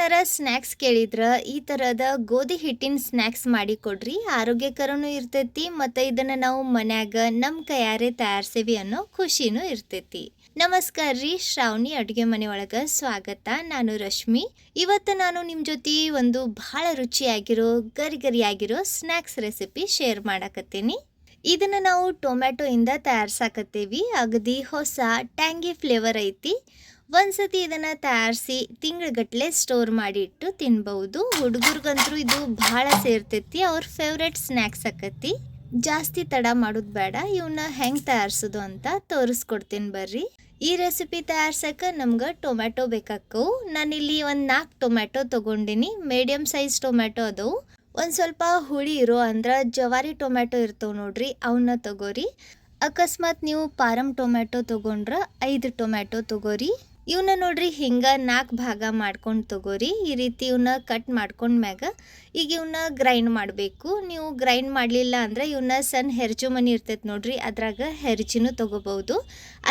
ಏನಾರ ಸ್ನ್ಯಾಕ್ಸ್ ಕೇಳಿದ್ರ ಈ ತರದ ಗೋಧಿ ಹಿಟ್ಟಿನ ಸ್ನ್ಯಾಕ್ಸ್ ಮಾಡಿ ಕೊಡ್ರಿ. ಆರೋಗ್ಯಕರನೂ ಇರ್ತೈತಿ ಮತ್ತು ಇದನ್ನ ನಾವು ಮನ್ಯಾಗ ನಮ್ಮ ಕೈಯಾರೆ ತಯಾರಿಸೇವಿ ಅನ್ನೋ ಖುಷಿನೂ ಇರ್ತೈತಿ. ನಮಸ್ಕಾರ ರೀ, ಶ್ರಾವಣಿ ಅಡುಗೆ ಮನೆ ಒಳಗೆ ಸ್ವಾಗತ. ನಾನು ರಶ್ಮಿ. ಇವತ್ತು ನಾನು ನಿಮ್ಮ ಜೊತೆ ಒಂದು ಬಹಳ ರುಚಿಯಾಗಿರೋ ಗರಿಗರಿಯಾಗಿರೋ ಸ್ನ್ಯಾಕ್ಸ್ ರೆಸಿಪಿ ಶೇರ್ ಮಾಡಕತ್ತೀನಿ. ಇದನ್ನು ನಾವು ಟೊಮ್ಯಾಟೊ ಇಂದ ತಯಾರಿಸಾಕತ್ತೀವಿ. ಅಗದಿ ಹೊಸ ಟ್ಯಾಂಗಿ ಫ್ಲೇವರ್ ಐತಿ. ಒಂದ್ಸತಿ ಇದನ್ನು ತಯಾರಿಸಿ ತಿಂಗಳಗಟ್ಟಲೆ ಸ್ಟೋರ್ ಮಾಡಿ ಇಟ್ಟು ತಿನ್ಬಹುದು. ಹುಡುಗರಿಗಂತೂ ಇದು ಬಹಳ ಸೇರ್ತೈತಿ, ಅವ್ರ ಫೇವ್ರೆಟ್ ಸ್ನ್ಯಾಕ್ಸ್ ಆಕತಿ. ಜಾಸ್ತಿ ತಡ ಮಾಡೋದು ಬೇಡ, ಇವನ್ನ ಹೆಂಗೆ ತಯಾರಿಸೋದು ಅಂತ ತೋರಿಸ್ಕೊಡ್ತೀನಿ ಬರ್ರಿ. ಈ ರೆಸಿಪಿ ತಯಾರ್ಸಕ್ಕೆ ನಮ್ಗೆ ಟೊಮ್ಯಾಟೊ ಬೇಕಾಕ್ಕವು. ನಾನಿಲ್ಲಿ ಒಂದು 4 ಟೊಮ್ಯಾಟೊ ತೊಗೊಂಡಿನಿ. ಮೀಡಿಯಮ್ ಸೈಜ್ ಟೊಮ್ಯಾಟೊ ಅದವು. ಒಂದು ಸ್ವಲ್ಪ ಹುಳಿ ಇರೋ ಅಂದ್ರೆ ಜವಾರಿ ಟೊಮ್ಯಾಟೊ ಇರ್ತವೆ ನೋಡ್ರಿ, ಅವನ್ನ ತಗೋರಿ. ಅಕಸ್ಮಾತ್ ನೀವು ಪಾರಮ್ ಟೊಮ್ಯಾಟೊ ತೊಗೊಂಡ್ರೆ 5 ಟೊಮ್ಯಾಟೊ ತಗೋರಿ. ಇವನ್ನ ನೋಡ್ರಿ ಹಿಂಗೆ 4 ಭಾಗ ಮಾಡ್ಕೊಂಡು ತಗೋರಿ. ಈ ರೀತಿ ಇವನ್ನ ಕಟ್ ಮಾಡ್ಕೊಂಡ್ಮ್ಯಾಗ ಈಗ ಇವನ್ನ ಗ್ರೈಂಡ್ ಮಾಡಬೇಕು. ನೀವು ಗ್ರೈಂಡ್ ಮಾಡಲಿಲ್ಲ ಅಂದ್ರೆ ಇವನ್ನ ಸಣ್ಣ ಹೆರ್ಜು ಮನಿ ಇರ್ತೈತೆ ನೋಡ್ರಿ, ಅದ್ರಾಗ ಹೆರ್ಜಿನೂ ತೊಗೋಬಹುದು.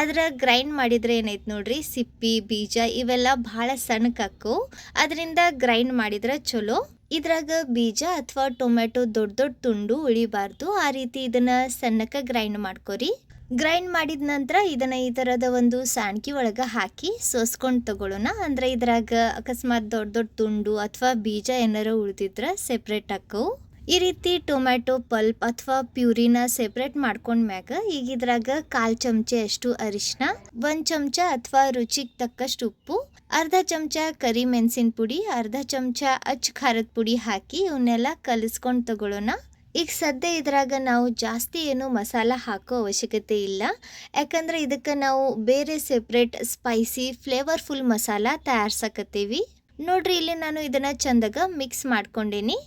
ಅದ್ರ ಗ್ರೈಂಡ್ ಮಾಡಿದ್ರೆ ಏನೈತೆ ನೋಡ್ರಿ, ಸಿಪ್ಪಿ ಬೀಜ ಇವೆಲ್ಲ ಭಾಳ ಸಣ್ಣಕ್ಕಾಕ್ಕವು. ಅದರಿಂದ ಗ್ರೈಂಡ್ ಮಾಡಿದ್ರೆ ಚಲೋ. ಇದ್ರಾಗ ಬೀಜ ಅಥವಾ ಟೊಮ್ಯಾಟೊ ದೊಡ್ಡ ದೊಡ್ಡ ತುಂಡು ಉಳಿಬಾರ್ದು. ಆ ರೀತಿ ಇದನ್ನ ಸಣ್ಣಕ್ಕೆ ಗ್ರೈಂಡ್ ಮಾಡ್ಕೊರಿ. ಗ್ರೈಂಡ್ ಮಾಡಿದ ನಂತರ ಇದನ್ನ ಈ ಥರದ ಒಂದು ಸಾಣ್ಕಿ ಒಳಗೆ ಹಾಕಿ ಸೋಸ್ಕೊಂಡು ತಗೊಳ್ಳೋಣ. ಅಂದರೆ ಇದ್ರಾಗ ಅಕಸ್ಮಾತ್ ದೊಡ್ಡ ದೊಡ್ಡ ತುಂಡು ಅಥವಾ ಬೀಜ ಏನಾರ ಉಳಿದಿದ್ರೆ ಸೆಪ್ರೇಟ್ ಹಾಕವು. ಈ ರೀತಿ ಟೊಮ್ಯಾಟೊ ಪಲ್ಪ್ ಅಥವಾ ಪ್ಯೂರಿನ ಸೆಪ್ರೇಟ್ ಮಾಡ್ಕೊಂಡ್ಮ್ಯಾಗ ಈಗ ಇದ್ರಾಗ 1/4 ಚಮಚೆ ಅಷ್ಟು ಅರಿಶಿನ, 1 ಚಮಚ ಅಥವಾ ರುಚಿಗೆ ತಕ್ಕಷ್ಟು ಉಪ್ಪು, ಅರ್ಧ ಚಮಚ ಕರಿ ಮೆಣಸಿನ ಪುಡಿ, ಅರ್ಧ ಚಮಚ ಅಚ್ಚ ಖಾರದ ಪುಡಿ ಹಾಕಿ ಇವನ್ನೆಲ್ಲ ಕಲಿಸ್ಕೊಂಡು ತಗೊಳ್ಳೋಣ. ಈಗ ಸದ್ಯ ಇದ್ರಾಗ ನಾವು ಜಾಸ್ತಿ ಏನು ಮಸಾಲ ಹಾಕೋ ಅವಶ್ಯಕತೆ ಇಲ್ಲ, ಯಾಕಂದ್ರೆ ಇದಕ್ಕೆ ನಾವು ಬೇರೆ ಸೆಪ್ರೇಟ್ ಸ್ಪೈಸಿ ಫ್ಲೇವರ್ಫುಲ್ ಮಸಾಲ ತಯಾರ್ಸಕತ್ತೀವಿ. ನೋಡ್ರಿ, ಇಲ್ಲಿ ನಾನು ಇದನ್ನ ಚಂದಾಗ ಮಿಕ್ಸ್ ಮಾಡ್ಕೊಂಡೇನಿ.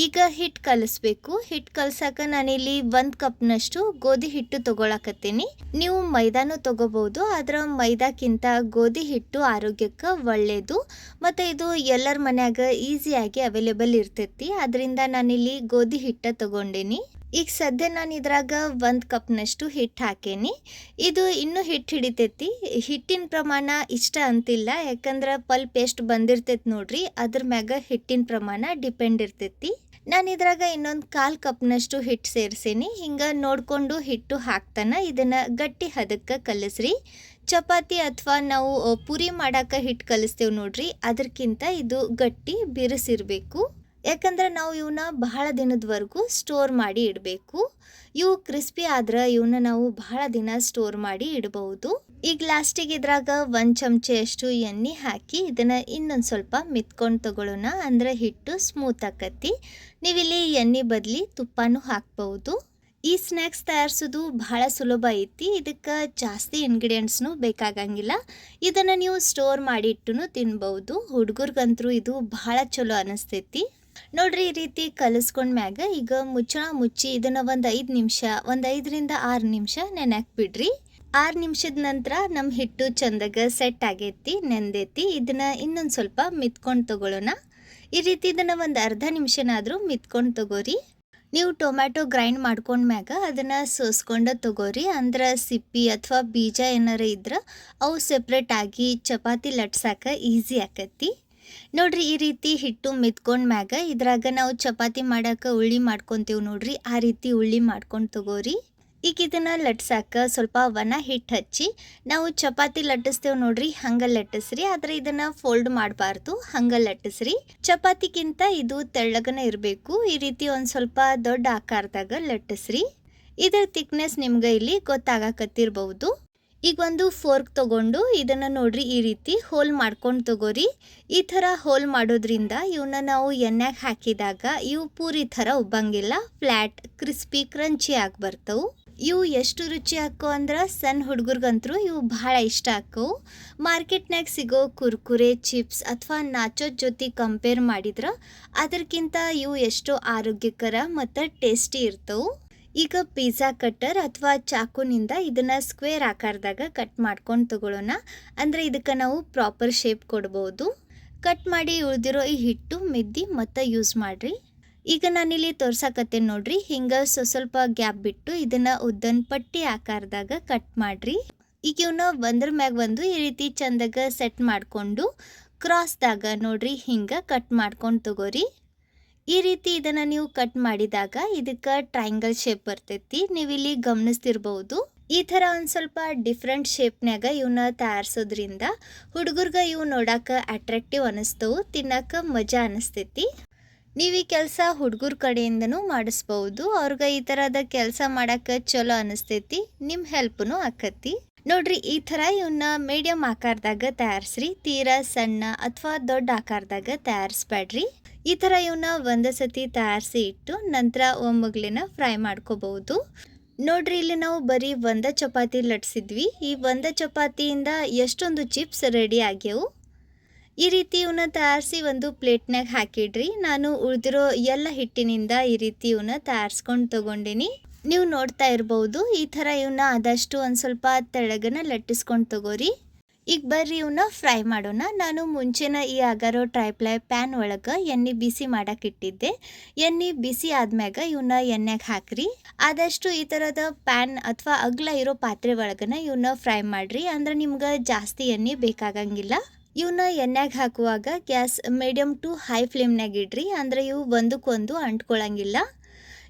ಈಗ ಹಿಟ್ಟು ಕಲಿಸ್ಬೇಕು. ಹಿಟ್ಟು ಕಲ್ಸಕ್ಕೆ ನಾನಿಲ್ಲಿ 1 ಕಪ್ನಷ್ಟು ಗೋಧಿ ಹಿಟ್ಟು ತೊಗೊಳಕತ್ತೀನಿ. ನೀವು ಮೈದಾನು ತೊಗೋಬಹುದು, ಆದ್ರೆ ಮೈದಾಕ್ಕಿಂತ ಗೋಧಿ ಹಿಟ್ಟು ಆರೋಗ್ಯಕ್ಕೆ ಒಳ್ಳೆಯದು ಮತ್ತು ಇದು ಎಲ್ಲರ ಮನ್ಯಾಗ ಈಸಿಯಾಗಿ ಅವೈಲೇಬಲ್ ಇರ್ತೈತಿ. ಅದರಿಂದ ನಾನಿಲ್ಲಿ ಗೋಧಿ ಹಿಟ್ಟು ತೊಗೊಂಡೇನಿ. ಈಗ ಸದ್ಯ ನಾನು ಇದ್ರಾಗ 1 ಕಪ್ನಷ್ಟು ಹಿಟ್ಟು ಹಾಕೇನಿ. ಇದು ಇನ್ನೂ ಹಿಟ್ಟು ಹಿಡಿತೈತಿ. ಹಿಟ್ಟಿನ ಪ್ರಮಾಣ ಇಷ್ಟ ಅಂತಿಲ್ಲ, ಯಾಕಂದ್ರೆ ಪಲ್ಪ್ ಎಷ್ಟು ಬಂದಿರ್ತೈತಿ ನೋಡ್ರಿ, ಅದ್ರ ಮ್ಯಾಗ ಹಿಟ್ಟಿನ ಪ್ರಮಾಣ ಡಿಪೆಂಡ್ ಇರ್ತೈತಿ. ನಾನು ಇದ್ರಾಗ ಇನ್ನೊಂದು 1/4 ಕಪ್ನಷ್ಟು ಹಿಟ್ಟು ಸೇರಿಸೇನಿ. ಹಿಂಗೆ ನೋಡಿಕೊಂಡು ಹಿಟ್ಟು ಹಾಕ್ತಾನೆ ಇದನ್ನು ಗಟ್ಟಿ ಹದಕ್ಕೆ ಕಲಿಸ್ರಿ. ಚಪಾತಿ ಅಥವಾ ನಾವು ಪುರಿ ಮಾಡೋಕೆ ಹಿಟ್ಟು ಕಲಿಸ್ತೇವೆ ನೋಡ್ರಿ, ಅದಕ್ಕಿಂತ ಇದು ಗಟ್ಟಿ ಬಿರುಸಿರಬೇಕು. ಯಾಕಂದ್ರೆ ನಾವು ಇವನ್ನ ಬಹಳ ದಿನದವರೆಗೂ ಸ್ಟೋರ್ ಮಾಡಿ ಇಡಬೇಕು. ಇವು ಕ್ರಿಸ್ಪಿ ಆದ್ರೆ ಇವನ್ನ ನಾವು ಬಹಳ ದಿನ ಸ್ಟೋರ್ ಮಾಡಿ ಇಡಬಹುದು. ಈಗ ಲಾಸ್ಟಿಗೆ ಇದ್ರಾಗ 1 ಚಮಚೆಯಷ್ಟು ಎಣ್ಣೆ ಹಾಕಿ ಇದನ್ನ ಇನ್ನೊಂದು ಸ್ವಲ್ಪ ಮಿತ್ಕೊಂಡು ತಗೊಳ್ಳೋಣ, ಅಂದ್ರೆ ಹಿಟ್ಟು ಸ್ಮೂತ್ ಆಕತಿ. ನೀವಿಲ್ಲಿ ಎಣ್ಣೆ ಬದಲಿ ತುಪ್ಪನೂ ಹಾಕ್ಬಹುದು. ಈ ಸ್ನ್ಯಾಕ್ಸ್ ತಯಾರಿಸೋದು ಬಹಳ ಸುಲಭ ಐತಿ. ಇದಕ್ಕೆ ಜಾಸ್ತಿ ಇಂಗ್ರೀಡಿಯೆಂಟ್ಸ್ನು ಬೇಕಾಗಂಗಿಲ್ಲ. ಇದನ್ನು ನೀವು ಸ್ಟೋರ್ ಮಾಡಿ ಇಟ್ಟು ತಿನ್ಬಹುದು. ಹುಡುಗರಿಗಂತೂ ಇದು ಬಹಳ ಚಲೋ ಅನಿಸ್ತೈತಿ. ನೋಡ್ರಿ, ಈ ರೀತಿ ಕಲಿಸ್ಕೊಂಡ್ಮ್ಯಾಗ ಈಗ ಮುಚ್ಚಳ ಮುಚ್ಚಿ ಇದನ್ನು ಒಂದು 5 ನಿಮಿಷ, ಒಂದು 5ರಿಂದ 6 ನಿಮಿಷ ನೆನಕ್ಕೆ ಬಿಡ್ರಿ. 6 ನಿಮಿಷದ ನಂತರ ನಮ್ಮ ಹಿಟ್ಟು ಚಂದಾಗ ಸೆಟ್ ಆಗೈತಿ, ನೆಂದೈತಿ. ಇದನ್ನು ಇನ್ನೊಂದು ಸ್ವಲ್ಪ ಮಿತ್ಕೊಂಡು ತಗೊಳ್ಳೋಣ. ಈ ರೀತಿ ಇದನ್ನು ಒಂದು ಅರ್ಧ ನಿಮಿಷನಾದರೂ ಮಿತ್ಕೊಂಡು ತಗೋರಿ. ನೀವು ಟೊಮ್ಯಾಟೊ ಗ್ರೈಂಡ್ ಮಾಡ್ಕೊಂಡ್ಮ್ಯಾಗ ಅದನ್ನು ಸೋಸ್ಕೊಂಡು ತಗೋರಿ. ಅಂದ್ರೆ ಸಿಪ್ಪಿ ಅಥವಾ ಬೀಜ ಏನಾರ ಇದ್ರೆ ಅವು ಸೆಪ್ರೇಟ್ ಆಗಿ ಚಪಾತಿ ಲಟ್ಸಕ್ಕೆ ಈಸಿ ಆಕತಿ. ನೋಡ್ರಿ, ಈ ರೀತಿ ಹಿಟ್ಟು ಮಿತ್ಕೊಂಡ್ಮ್ಯಾಗ ಇದ್ರಾಗ ನಾವು ಚಪಾತಿ ಮಾಡೋಕೆ ಉಳ್ಳಿ ಮಾಡ್ಕೊತೀವಿ ನೋಡ್ರಿ, ಆ ರೀತಿ ಉಳ್ಳಿ ಮಾಡ್ಕೊಂಡು ತಗೋರಿ. ಈಗ ಇದನ್ನು ಲಟ್ಸಕ್ಕೆ ಸ್ವಲ್ಪ ಒಣ ಹಿಟ್ಟು ಹಚ್ಚಿ ನಾವು ಚಪಾತಿ ಲಟ್ಟಿಸ್ತೇವೆ ನೋಡ್ರಿ, ಹಂಗೆ ಲಟ್ಟಿಸ್ರಿ. ಆದರೆ ಇದನ್ನು ಫೋಲ್ಡ್ ಮಾಡಬಾರ್ದು, ಹಂಗೆ ಲಟ್ಟಿಸ್ರಿ. ಚಪಾತಿಗಿಂತ ಇದು ತೆಳ್ಳಗನೆ ಇರಬೇಕು. ಈ ರೀತಿ ಒಂದು ಸ್ವಲ್ಪ ದೊಡ್ಡ ಆಕಾರದಾಗ ಲಟ್ಟಿಸ್ರಿ. ಇದರ ಥಿಕ್ನೆಸ್ ನಿಮ್ಗೆ ಇಲ್ಲಿ ಗೊತ್ತಾಗಕತ್ತಿರ್ಬಹುದು. ಈಗ ಒಂದು ಫೋರ್ಕ್ ತಗೊಂಡು ಇದನ್ನು ನೋಡ್ರಿ ಈ ರೀತಿ ಹೋಲ್ ಮಾಡ್ಕೊಂಡು ತಗೋರಿ. ಈ ಥರ ಹೋಲ್ ಮಾಡೋದ್ರಿಂದ ಇವನ್ನ ನಾವು ಎಣ್ಣೆಗೆ ಹಾಕಿದಾಗ ಇವು ಪೂರಿ ಥರ ಉಬ್ಬಂಗಿಲ್ಲ, ಫ್ಲ್ಯಾಟ್ ಕ್ರಿಸ್ಪಿ ಕ್ರಂಚಿ ಆಗಿ ಬರ್ತವು. ಇವು ಎಷ್ಟು ರುಚಿ ಹಾಕೋ ಅಂದ್ರೆ ಸಣ್ಣ ಹುಡುಗರಿಗಂತೂ ಇವು ಬಹಳ ಇಷ್ಟ ಹಾಕವು. ಮಾರ್ಕೆಟ್ನಾಗ ಸಿಗೋ ಕುರ್ಕುರೆ, ಚಿಪ್ಸ್ ಅಥವಾ ನಾಚೋದ್ ಜೊತೆ ಕಂಪೇರ್ ಮಾಡಿದ್ರೆ ಅದಕ್ಕಿಂತ ಇವು ಎಷ್ಟೋ ಆರೋಗ್ಯಕರ ಮತ್ತು ಟೇಸ್ಟಿ ಇರ್ತವು. ಈಗ ಪಿಜ್ಜಾ ಕಟ್ಟರ್ ಅಥವಾ ಚಾಕುನಿಂದ ಇದನ್ನು ಸ್ಕ್ವೇರ್ ಆಕಾರದಾಗ ಕಟ್ ಮಾಡ್ಕೊಂಡು ತಗೊಳ್ಳೋಣ. ಅಂದರೆ ಇದಕ್ಕೆ ನಾವು ಪ್ರಾಪರ್ ಶೇಪ್ ಕೊಡ್ಬೋದು. ಕಟ್ ಮಾಡಿ ಉಳಿದಿರೋ ಈ ಹಿಟ್ಟು ಮಿದ್ದಿ ಮತ್ತು ಯೂಸ್ ಮಾಡಿರಿ. ಈಗ ನಾನಿಲ್ಲಿ ತೋರ್ಸಕತ್ತೇನೆ ನೋಡ್ರಿ, ಹಿಂಗೆ ಸ್ವಲ್ಪ ಗ್ಯಾಪ್ ಬಿಟ್ಟು ಇದನ್ನು ಉದ್ದನ್ ಪಟ್ಟಿ ಆಕಾರದಾಗ ಕಟ್ ಮಾಡಿರಿ. ಈಗ ಇವನ್ನ ಒಂದ್ರ ಮ್ಯಾಗ ಒಂದು ಈ ರೀತಿ ಚಂದಾಗ ಸೆಟ್ ಮಾಡಿಕೊಂಡು ಕ್ರಾಸ್ದಾಗ ನೋಡ್ರಿ ಹಿಂಗೆ ಕಟ್ ಮಾಡ್ಕೊಂಡು ತಗೋರಿ. ಈ ರೀತಿ ಇದನ್ನು ನೀವು ಕಟ್ ಮಾಡಿದಾಗ ಇದಕ್ಕೆ ಟ್ರಯಾಂಗಲ್ ಶೇಪ್ ಬರ್ತೈತಿ. ನೀವಿಲ್ಲಿ ಗಮನಿಸ್ತಿರ್ಬೋದು. ಈ ಥರ ಒಂದು ಸ್ವಲ್ಪ ಡಿಫ್ರೆಂಟ್ ಶೇಪ್ನ್ಯಾಗ ಇವನ್ನ ತಯಾರಿಸೋದ್ರಿಂದ ಹುಡುಗರ್ಗೆ ಇವು ನೋಡಕ್ಕೆ ಅಟ್ರಾಕ್ಟಿವ್ ಅನ್ನಿಸ್ತವು, ತಿನ್ನಕ್ಕೆ ಮಜಾ ಅನ್ನಿಸ್ತೈತಿ. ನೀವು ಈ ಕೆಲಸ ಹುಡುಗರ ಕಡೆಯಿಂದನೂ ಮಾಡಿಸ್ಬೋದು. ಅವ್ರಿಗೆ ಈ ಥರದ ಕೆಲಸ ಮಾಡೋಕ್ಕೆ ಚಲೋ ಅನ್ನಿಸ್ತೈತಿ, ನಿಮ್ಮ ಹೆಲ್ಪ್ನು ಆಕತಿ. ನೋಡ್ರಿ ಈ ಥರ ಇವನ್ನ ಮೀಡಿಯಮ್ ಆಕಾರದಾಗ ತಯಾರಿಸ್ರಿ. ತೀರಾ ಸಣ್ಣ ಅಥವಾ ದೊಡ್ಡ ಆಕಾರದಾಗ ತಯಾರಿಸ್ಬೇಡ್ರಿ. ಈ ಥರ ಇವನ್ನ ಒಂದು ಸತಿ ತಯಾರಿಸಿ ಇಟ್ಟು ನಂತರ ಒಮ್ಮಗ್ಲಿನ ಫ್ರೈ ಮಾಡ್ಕೋಬಹುದು. ನೋಡ್ರಿ ಇಲ್ಲಿ ನಾವು ಬರೀ ಒಂದ ಚಪಾತಿ ಲಟ್ಸಿದ್ವಿ. ಈ ಒಂದ ಚಪಾತಿಯಿಂದ ಎಷ್ಟೊಂದು ಚಿಪ್ಸ್ ರೆಡಿ ಆಗ್ಯವು. ಈ ರೀತಿ ಇವನ್ನ ತಯಾರಿಸಿ ಒಂದು ಪ್ಲೇಟ್ನಾಗ ಹಾಕಿಡ್ರಿ. ನಾನು ಉಳಿದಿರೋ ಎಲ್ಲ ಹಿಟ್ಟಿನಿಂದ ಈ ರೀತಿ ಇವನ್ನ ತಯಾರಿಸ್ಕೊಂಡು ತಗೊಂಡಿನಿ. ನೀವು ನೋಡ್ತಾ ಇರ್ಬೋದು. ಈ ಥರ ಇವನ್ನ ಆದಷ್ಟು ಒಂದು ಸ್ವಲ್ಪ ತೆಳಗನ ಲಟ್ಟಿಸ್ಕೊಂಡು ತಗೋರಿ. ಈಗ ಬರ್ರಿ ಇವನ್ನ ಫ್ರೈ ಮಾಡೋಣ. ನಾನು ಮುಂಚೆನ ಈ ಅಗಾರೋ ಟ್ರೈಪ್ಲೈ ಪ್ಯಾನ್ ಒಳಗೆ ಎಣ್ಣೆ ಬಿಸಿ ಮಾಡಕ್ಕೆ ಇಟ್ಟಿದ್ದೆ. ಎಣ್ಣೆ ಬಿಸಿ ಆದ್ಮ್ಯಾಗ ಇವನ್ನ ಎಣ್ಣೆಗೆ ಹಾಕ್ರಿ. ಆದಷ್ಟು ಈ ಥರದ ಪ್ಯಾನ್ ಅಥವಾ ಅಗ್ಲ ಇರೋ ಪಾತ್ರೆ ಒಳಗನ ಇವನ್ನ ಫ್ರೈ ಮಾಡ್ರಿ. ಅಂದ್ರೆ ನಿಮ್ಗೆ ಜಾಸ್ತಿ ಎಣ್ಣೆ ಬೇಕಾಗಂಗಿಲ್ಲ. ಇವನ್ನ ಎಣ್ಣೆಗೆ ಹಾಕುವಾಗ ಗ್ಯಾಸ್ ಮೀಡಿಯಮ್ ಟು ಹೈ ಫ್ಲೇಮ್ನಾಗ ಇಡ್ರಿ. ಅಂದ್ರೆ ಇವು ಒಂದಕ್ಕೊಂದು ಅಂಟ್ಕೊಳಂಗಿಲ್ಲ.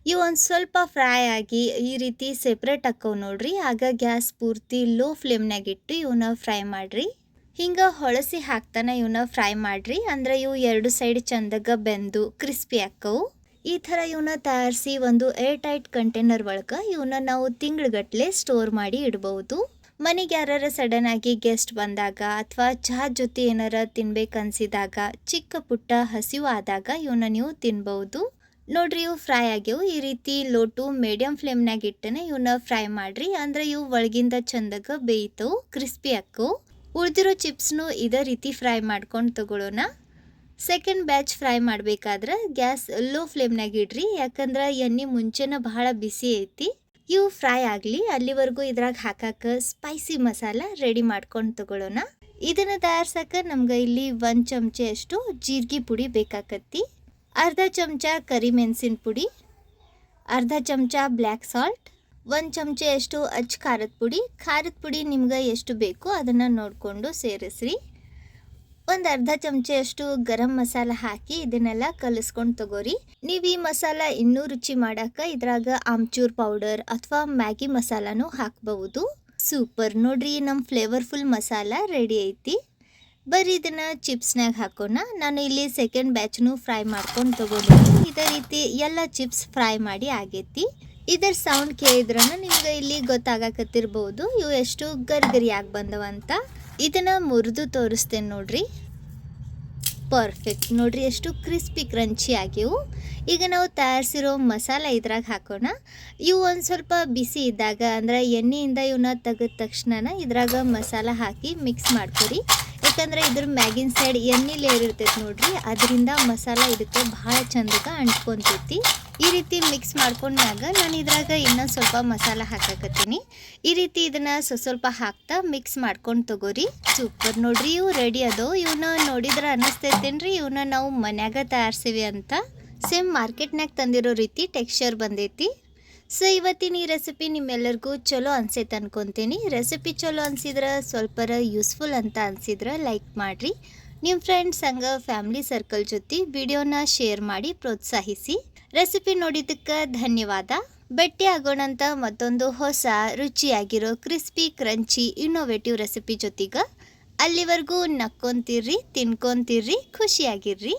ಇವು ಒಂದು ಸ್ವಲ್ಪ ಫ್ರೈ ಆಗಿ ಈ ರೀತಿ ಸೆಪ್ರೇಟ್ ಹಾಕವು ನೋಡ್ರಿ. ಆಗ ಗ್ಯಾಸ್ ಪೂರ್ತಿ ಲೋ ಫ್ಲೇಮ್ನಾಗ ಇಟ್ಟು ಇವನ್ನ ಫ್ರೈ ಮಾಡ್ರಿ. ಹಿಂಗೆ ಹೊಳಸಿ ಹಾಕ್ತಾನೆ ಇವನ್ನ ಫ್ರೈ ಮಾಡ್ರಿ. ಅಂದ್ರೆ ಇವು ಎರಡು ಸೈಡ್ ಚಂದಾಗ ಬೆಂದು ಕ್ರಿಸ್ಪಿ ಹಾಕವು. ಈ ಥರ ಇವನ್ನ ತಯಾರಿಸಿ ಒಂದು ಏರ್ ಟೈಟ್ ಕಂಟೈನರ್ ಒಳಗೆ ಇವನ್ನ ನಾವು ತಿಂಗ್ಳುಗಟ್ಟಲೆ ಸ್ಟೋರ್ ಮಾಡಿ ಇಡ್ಬೋದು. ಮನೆಗೆ ಯಾರು ಸಡನ್ ಆಗಿ ಗೆಸ್ಟ್ ಬಂದಾಗ ಅಥವಾ ಚಹಾ ಜೊತೆ ಏನಾರ ತಿನ್ಬೇಕನ್ಸಿದಾಗ, ಚಿಕ್ಕ ಪುಟ್ಟ ಹಸಿವು ಆದಾಗ ಇವನ್ನ ನೀವು ತಿನ್ಬಹುದು. ನೋಡ್ರಿ ಇವು ಫ್ರೈ ಆಗ್ಯವು. ಈ ರೀತಿ ಲೋ ಟು ಮೀಡಿಯಂ ಫ್ಲೇಮ್ನಾಗ ಇಟ್ಟನೆ ಇವನ್ನ ಫ್ರೈ ಮಾಡ್ರಿ. ಅಂದ್ರೆ ಇವು ಒಳಗಿಂದ ಚಂದಾಗ ಬೇಯ್ತವು, ಕ್ರಿಸ್ಪಿ ಹಾಕವು. ಉಳಿದಿರೋ ಚಿಪ್ಸ್ನು ಇದೇ ರೀತಿ ಫ್ರೈ ಮಾಡ್ಕೊಂಡು ತಗೊಳ್ಳೋಣ. ಸೆಕೆಂಡ್ ಬ್ಯಾಚ್ ಫ್ರೈ ಮಾಡಬೇಕಾದ್ರೆ ಗ್ಯಾಸ್ ಲೋ ಫ್ಲೇಮ್ನಾಗ ಇಡ್ರಿ. ಯಾಕಂದ್ರೆ ಎಣ್ಣೆ ಮುಂಚೆನ ಬಹಳ ಬಿಸಿ ಐತಿ. ಇವು ಫ್ರೈ ಆಗಲಿ ಅಲ್ಲಿವರೆಗೂ ಇದ್ರಾಗ ಹಾಕಕ್ಕೆ ಸ್ಪೈಸಿ ಮಸಾಲ ರೆಡಿ ಮಾಡ್ಕೊಂಡು ತಗೊಳ್ಳೋಣ. ಇದನ್ನು ತಯಾರ್ಸಕ್ಕೆ ನಮ್ಗೆ ಇಲ್ಲಿ 1 ಚಮಚೆ ಅಷ್ಟು ಜೀರಿಗೆ ಪುಡಿ ಬೇಕಾಕತ್ತಿ. ಅರ್ಧ ಚಮಚ ಕರಿಮೆಣಸಿನ ಪುಡಿ, ಅರ್ಧ ಚಮಚ ಬ್ಲ್ಯಾಕ್ ಸಾಲ್ಟ್, 1 ಚಮಚೆ ಅಷ್ಟು ಅಚ್ಚ ಖಾರದ ಪುಡಿ. ಖಾರದ ಪುಡಿ ನಿಮ್ಗೆ ಎಷ್ಟು ಬೇಕು ಅದನ್ನು ನೋಡಿಕೊಂಡು ಸೇರಿಸ್ರಿ. ಒಂದು ಅರ್ಧ ಚಮಚೆ ಅಷ್ಟು ಗರಂ ಮಸಾಲ ಹಾಕಿ ಇದನ್ನೆಲ್ಲ ಕಲಿಸ್ಕೊಂಡು ತಗೋರಿ. ನೀವು ಈ ಮಸಾಲ ಇನ್ನೂ ರುಚಿ ಮಾಡೋಕೆ ಇದ್ರಾಗ ಆಮ್ಚೂರ್ ಪೌಡರ್ ಅಥವಾ ಮ್ಯಾಗಿ ಮಸಾಲಾನು ಹಾಕಬಹುದು. ಸೂಪರ್, ನೋಡ್ರಿ ನಮ್ಮ ಫ್ಲೇವರ್ಫುಲ್ ಮಸಾಲ ರೆಡಿ ಐತಿ. ಬರ್ರಿ ಇದನ್ನ ಚಿಪ್ಸ್ನಾಗ ಹಾಕೋಣ. ನಾನು ಇಲ್ಲಿ ಸೆಕೆಂಡ್ ಬ್ಯಾಚ್ನು ಫ್ರೈ ಮಾಡ್ಕೊಂಡು ತಗೊಂಡಿನಿ. ಇದೇ ರೀತಿ ಎಲ್ಲ ಚಿಪ್ಸ್ ಫ್ರೈ ಮಾಡಿ ಆಗೈತಿ. ಇದರ ಸೌಂಡ್ ಕೇಳಿದ್ರೂ ನಿಮ್ಗೆ ಇಲ್ಲಿ ಗೊತ್ತಾಗಕತ್ತಿರ್ಬೋದು ಇವು ಎಷ್ಟು ಗರಿಗರಿಯಾಗಿ ಬಂದವಂತ. ಇದನ್ನು ಮುರಿದು ತೋರಿಸ್ತೇನೆ ನೋಡ್ರಿ. ಪರ್ಫೆಕ್ಟ್, ನೋಡ್ರಿ ಎಷ್ಟು ಕ್ರಿಸ್ಪಿ ಕ್ರಂಚಿ ಆಗ್ಯವು. ಈಗ ನಾವು ತಯಾರಿಸಿರೋ ಮಸಾಲ ಇದ್ರಾಗ ಹಾಕೋಣ. ಇವು ಒಂದು ಸ್ವಲ್ಪ ಬಿಸಿ ಇದ್ದಾಗ ಅಂದ್ರೆ ಎಣ್ಣೆಯಿಂದ ಇವನ್ನ ತೆಗೆದ ತಕ್ಷಣ ಇದ್ರಾಗ ಮಸಾಲ ಹಾಕಿ ಮಿಕ್ಸ್ ಮಾಡ್ಕೊರಿ. ಯಾಕಂದ್ರೆ ಇದ್ರ ಮ್ಯಾಗಿನ ಸೈಡ್ ಎಣ್ಣೆ ಲೇಯರ್ ಇರ್ತೈತಿ ನೋಡ್ರಿ, ಅದರಿಂದ ಮಸಾಲ ಇದಕ್ಕೆ ಭಾಳ ಚಂದಗ ಅಂಟ್ಕೊಂತೈತಿ. ಈ ರೀತಿ ಮಿಕ್ಸ್ ಮಾಡ್ಕೊಂಡಾಗ ನಾನು ಇದ್ರಾಗ ಇನ್ನೊಂದು ಸ್ವಲ್ಪ ಮಸಾಲ ಹಾಕಕತ್ತೀನಿ. ಈ ರೀತಿ ಇದನ್ನ ಸ್ವಲ್ಪ ಹಾಕ್ತಾ ಮಿಕ್ಸ್ ಮಾಡ್ಕೊಂಡು ತಗೋರಿ. ಸೂಪರ್, ನೋಡ್ರಿ ಇವು ರೆಡಿ ಅದೋ. ಇವನ್ನ ನೋಡಿದ್ರೆ ಅನ್ನಿಸ್ತೈತೇನ್ರಿ ಇವನ್ನ ನಾವು ಮನ್ಯಾಗ ತಯಾರಿಸಿವಿ ಅಂತ. ಸೇಮ್ ಮಾರ್ಕೆಟ್ನಾಗ ತಂದಿರೋ ರೀತಿ ಟೆಕ್ಸ್ಚರ್ ಬಂದೈತಿ. ಸೊ ಇವತ್ತಿನ ಈ ರೆಸಿಪಿ ನಿಮ್ಮೆಲ್ಲರಿಗೂ ಚಲೋ ಅನ್ಸೈತೆ ಅನ್ಕೊತೀನಿ. ರೆಸಿಪಿ ಚಲೋ ಅನ್ಸಿದ್ರೆ ಸ್ವಲ್ಪರ ಯೂಸ್ಫುಲ್ ಅಂತ ಅನ್ಸಿದ್ರೆ ಲೈಕ್ ಮಾಡಿರಿ. ನಿಮ್ಮ ಫ್ರೆಂಡ್ಸ್ ಹಂಗೆ ಫ್ಯಾಮಿಲಿ ಸರ್ಕಲ್ ಜೊತೆ ವಿಡಿಯೋನ ಶೇರ್ ಮಾಡಿ ಪ್ರೋತ್ಸಾಹಿಸಿ. ರೆಸಿಪಿ ನೋಡಿದ್ದಕ್ಕೆ ಧನ್ಯವಾದ. ಭೇಟಿ ಆಗೋಣಂತ ಮತ್ತೊಂದು ಹೊಸ ರುಚಿಯಾಗಿರೋ ಕ್ರಿಸ್ಪಿ ಕ್ರಂಚಿ ಇನ್ನೋವೇಟಿವ್ ರೆಸಿಪಿ ಜೊತೆಗೆ. ಅಲ್ಲಿವರೆಗೂ ನಕ್ಕೊಂತಿರ್ರಿ, ತಿನ್ಕೊಂತಿರ್ರಿ, ಖುಷಿಯಾಗಿರ್ರಿ.